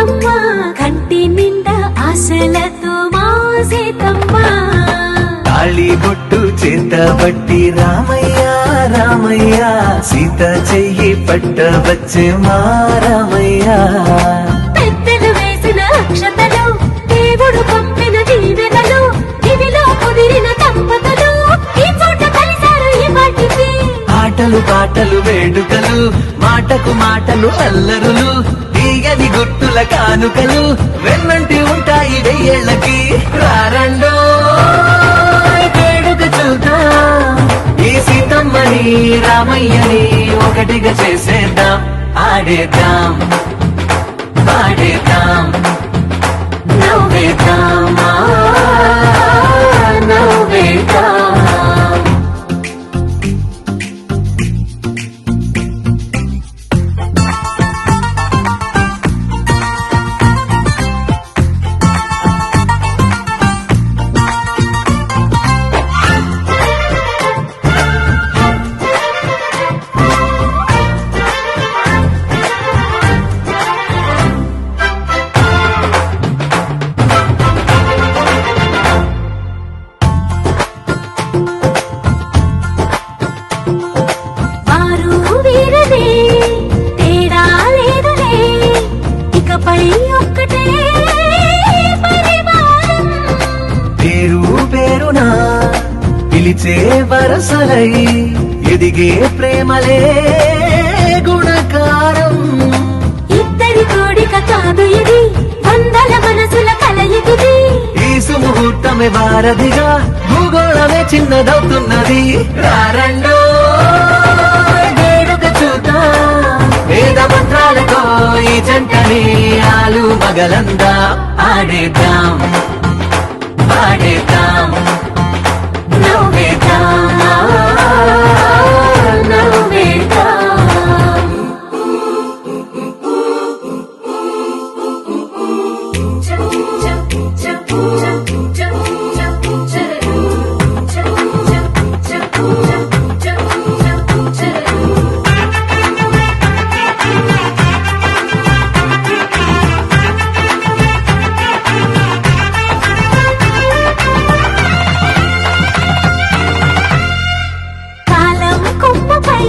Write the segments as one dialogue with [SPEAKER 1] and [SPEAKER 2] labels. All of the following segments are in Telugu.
[SPEAKER 1] బతుకమ్మ కంటి నిండా ఆశలతో మా సీతమ్మ
[SPEAKER 2] తాళి బొట్టు చేత బట్టి రామయ్య రామయ్య సీత చెయ్యి పట్టవచ్చే మా రామయ్య
[SPEAKER 1] పెద్దలు వేసిన అక్షతలు దేవుడు పంపిన దీవెనలు ఇవిలో కుదిరిన దంపతులు ఈ చోట కలిసారు ఈ వాటికి
[SPEAKER 2] ఆటలు పాటలు వేడుకలు మాటకు మాటలు అల్లరులు తీయని గుర్తుల కానుకలు వెన్నంటి ఉంటాయి వెయ్యేళ్ళకి రారండో వేడుక చూద్దాం ఈ సీతమ్మని రామయ్యని ఒకటిగా చేసేద్దాం ఆడేద్దాం పాడేద్దాం నవ్వేద్దాం నవ్వేద్దాం
[SPEAKER 1] వారు వీరనే తేడా లేదులే ఇకపై ఒక్కటే పరివారం
[SPEAKER 2] పేరు పేరునా పిలిచే వరసలై ఎదిగే ప్రేమలే గుణకారం
[SPEAKER 1] ఇద్దరి కోడిక కాదు ఇది వందల మనసుల కలయికిది
[SPEAKER 2] ఈ సుముహూర్తమే వారధిగా భూగోళమే చిన్నదవుతున్నది రారండో వేడుక చూద్దాం వేద మంత్రాలతో ఈ జంటని ఆలు మగలందా ఆడేద్దాం పాడేద్దాం నవ్వేద్దాం నవ్వేద్దాం
[SPEAKER 1] కాలం కొమ్మపై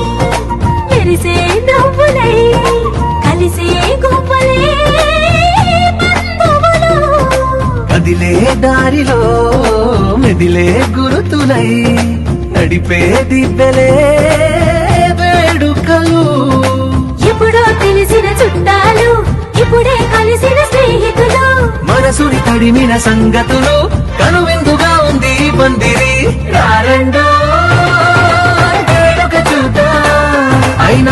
[SPEAKER 1] మెరిసే నవ్వులై కలిసే గువ్వలే బంధువులు
[SPEAKER 2] కదిలే దారిలో మెదిలే గురుతులై నడిపే దివ్వెలే వేడుకలు
[SPEAKER 1] ఎప్పుడో తెలిసిన చుట్టాలు ఇప్పుడే కలిసిన స్నేహితులు
[SPEAKER 2] మనసుని తడిమిన సంగతులు కనువిందుగా ఉంది ఈ పందిరి రారండో వేడుక చూద్దాం అయిన